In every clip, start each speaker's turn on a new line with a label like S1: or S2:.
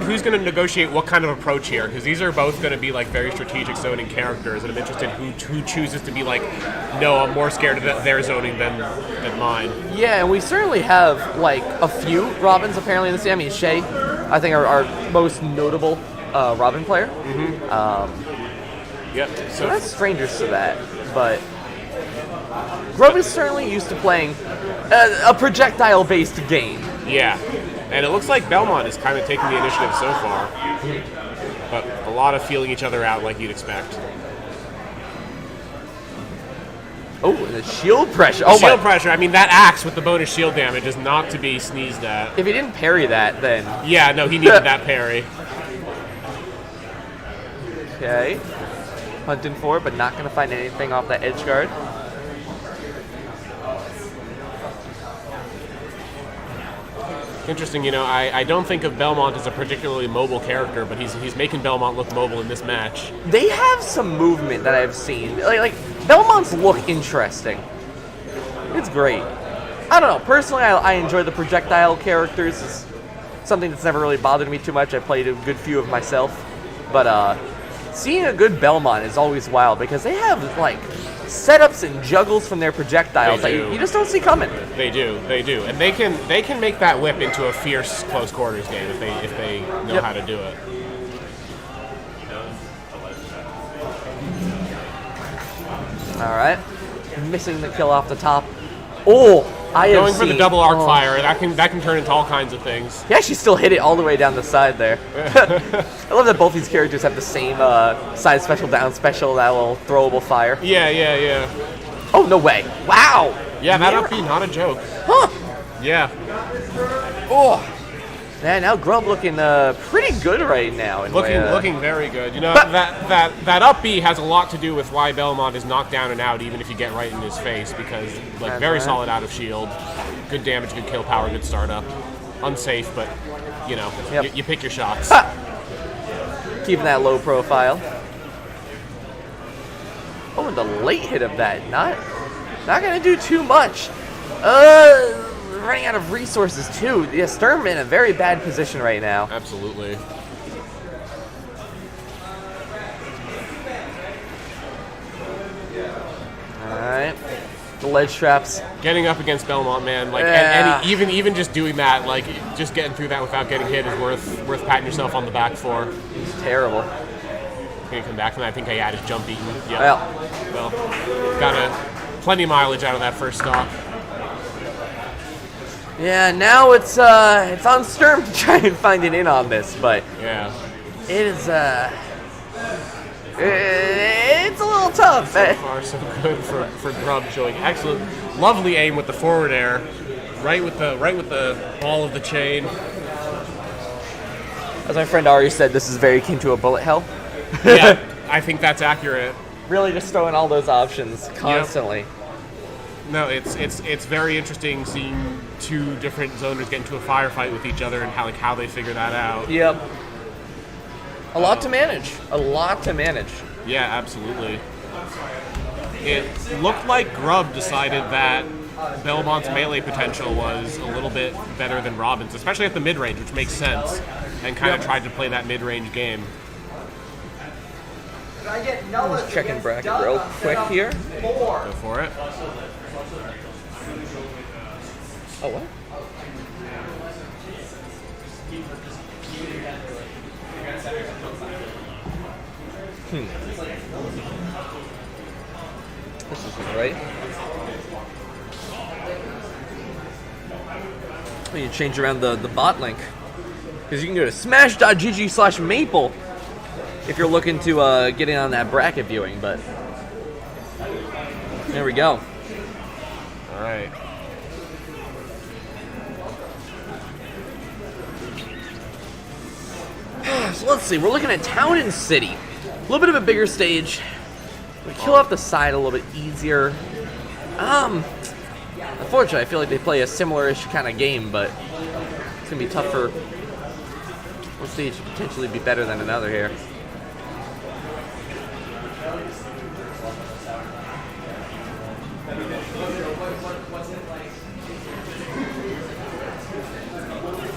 S1: who's going to negotiate what kind of approach here, because these are both going to be like very strategic zoning characters, and I'm interested who chooses to be like, no, I'm more scared of their zoning than mine.
S2: Yeah, and we certainly have like a few Robins apparently in this game. I mean, Shay, I think our most notable Robin player.
S1: Yep.
S2: So that's strangers to that, but Grub is certainly used to playing a projectile-based game.
S1: Yeah, and it looks like Belmont is kind of taking the initiative so far, but a lot of feeling each other out like you'd expect.
S2: Oh, and the shield pressure.
S1: Shield pressure. I mean, that axe with the bonus shield damage is not to be sneezed at.
S2: If he didn't parry that, then...
S1: Yeah, no, he needed that parry.
S2: Okay. Hunting for it, but not going to find anything off that edge guard.
S1: Interesting, I don't think of Belmont as a particularly mobile character, but he's making Belmont look mobile in this match.
S2: They have some movement that I've seen. Like Belmont's look interesting. It's great. I don't know. Personally, I enjoy the projectile characters. It's something that's never really bothered me too much. I played a good few of myself. But seeing a good Belmont is always wild because they have, like, setups and juggles from their projectiles that you just don't see coming.
S1: They do. And they can make that whip into a fierce close quarters game if they know how to do it.
S2: All right. Missing the kill off the top. Oh,
S1: going for the double arc fire. That can turn into all kinds of things.
S2: He actually still hit it all the way down the side there. I love that both these characters have the same side special, down special, that little throwable fire.
S1: Yeah.
S2: Oh, no way. Wow.
S1: Yeah, that up B, not a joke.
S2: Huh.
S1: Yeah.
S2: Oh. Man, now Grub looking pretty good right now.
S1: Looking very good. That up B has a lot to do with why Belmont is knocked down and out, even if you get right in his face, because very solid out of shield, good damage, good kill power, good startup, unsafe, but you pick your shots.
S2: Keeping that low profile. Oh, and the late hit of that, not gonna do too much. Running out of resources too. Yeah, Styrm in a very bad position right now.
S1: Absolutely.
S2: All right. The ledge traps.
S1: Getting up against Belmont, man. And even just doing that, just getting through that without getting hit is worth patting yourself on the back for.
S2: He's terrible.
S1: Gonna come back from that. I think I had his jump beaten. Yep.
S2: Well,
S1: got plenty of mileage out of that first stock.
S2: Yeah, now it's on Styrm to try and find an in on this, but
S1: yeah,
S2: it is it's a little tough.
S1: So far, so good for Grub, showing excellent, lovely aim with the forward air, right with the ball of the chain.
S2: As my friend Ari said, this is very akin to a bullet hell.
S1: Yeah, I think that's accurate.
S2: Really, just throwing all those options constantly.
S1: Yep. No, it's very interesting seeing two different zoners get into a firefight with each other and how they figure that out.
S2: Yep. A lot to manage.
S1: Yeah, absolutely. It looked like Grub decided that Belmont's melee potential was a little bit better than Robin's, especially at the mid-range, which makes sense, and kind of tried to play that mid-range game.
S2: Just checking bracket real quick here.
S1: Go for it.
S2: Oh, what? This isn't right. We need to change around the bot link. Because you can go to smash.gg/maple if you're looking to get in on that bracket viewing, but there we go.
S1: All right.
S2: So let's see, we're looking at Town and City. A little bit of a bigger stage. We kill off the side a little bit easier. Unfortunately, I feel like they play a similar-ish kind of game, but it's going to be tough for one stage to potentially be better than another here.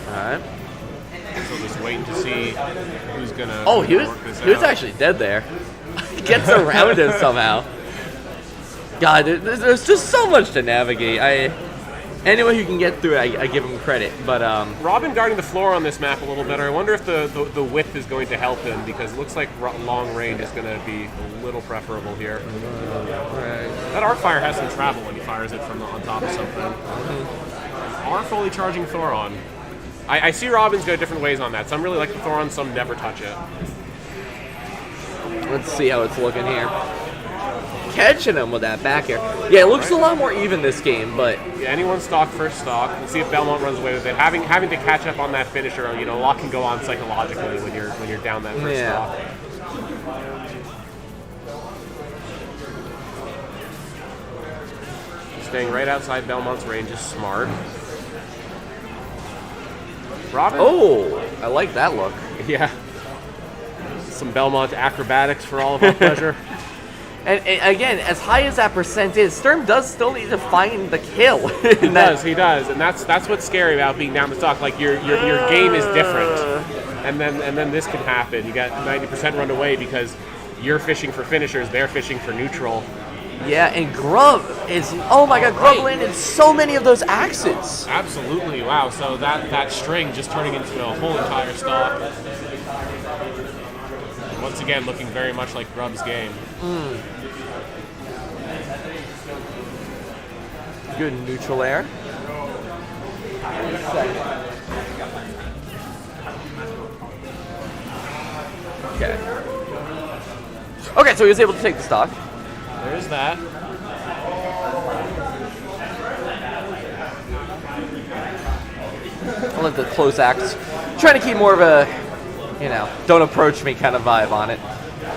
S2: Alright.
S1: So so just waiting to see who's gonna.
S2: Oh,
S1: work this
S2: he was
S1: out.
S2: actually dead there. He gets around him somehow. God, there's just so much to navigate. Anyone who can get through it, I give him credit. But
S1: Robin guarding the floor on this map a little better. I wonder if the width is going to help him, because it looks like long range is going to be a little preferable here.
S2: right.
S1: That arc fire has some travel when he fires it from on top of something. Are fully charging Thoron. I see Robin's go different ways on that. Some really like the Thoron, some never touch it.
S2: Let's see how it's looking here. Catching him with that back air. Yeah, it looks a lot more even this game, but
S1: Yeah, anyone stock first stock. We'll see if Belmont runs away with it. Having to catch up on that finisher, a lot can go on psychologically when you're down that first stock. Staying right outside Belmont's range is smart. Robin?
S2: oh, I like that look.
S1: Yeah. Some Belmont acrobatics for all of our pleasure.
S2: And again, as high as that percent is, Styrm does still need to find the kill.
S1: He does, and that's what's scary about being down the stock. Like your game is different, and then this can happen. You got 90% run away because you're fishing for finishers, they're fishing for neutral.
S2: Yeah, and Grub is, oh my god, Grub landed so many of those axes.
S1: Absolutely, wow. So that string just turning into a whole entire stock. Once again, looking very much like Grub's game.
S2: Good neutral air. Okay, so he was able to take the stock.
S1: There's that.
S2: I like the close axe. Trying to keep more of a, don't approach me kind of vibe on it.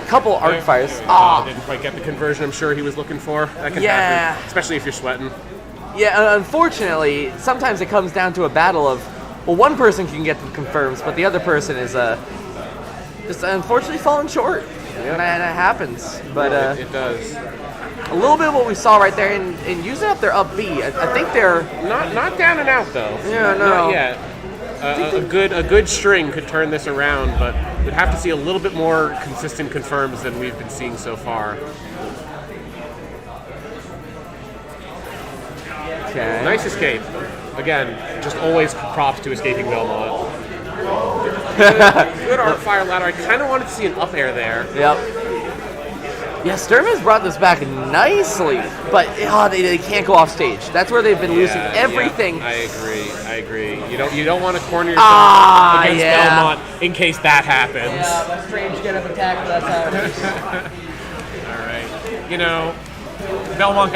S2: Couple arc fires.
S1: Didn't quite get the conversion I'm sure he was looking for. That can happen, especially if you're sweating.
S2: Yeah, unfortunately, sometimes it comes down to a battle of, well, one person can get the confirms, but the other person is just unfortunately falling short. And that happens. But
S1: it does.
S2: a little bit of what we saw right there, and using up their up B. I think they're
S1: not down and out though.
S2: Yeah, no.
S1: Not yet. A good string could turn this around, but we'd have to see a little bit more consistent confirms than we've been seeing so far.
S2: okay.
S1: Nice escape. Again, just always props to escaping Belmont. Good arc fire ladder. I kind of wanted to see an up air there.
S2: Yep. Yeah, Styrm has brought this back nicely, but they can't go off stage. That's where they've been losing everything.
S1: Yeah, I agree. You don't want to corner yourself against Belmont in case that happens.
S2: Yeah, strange get up attack, but that's how it is.
S1: All right. Belmont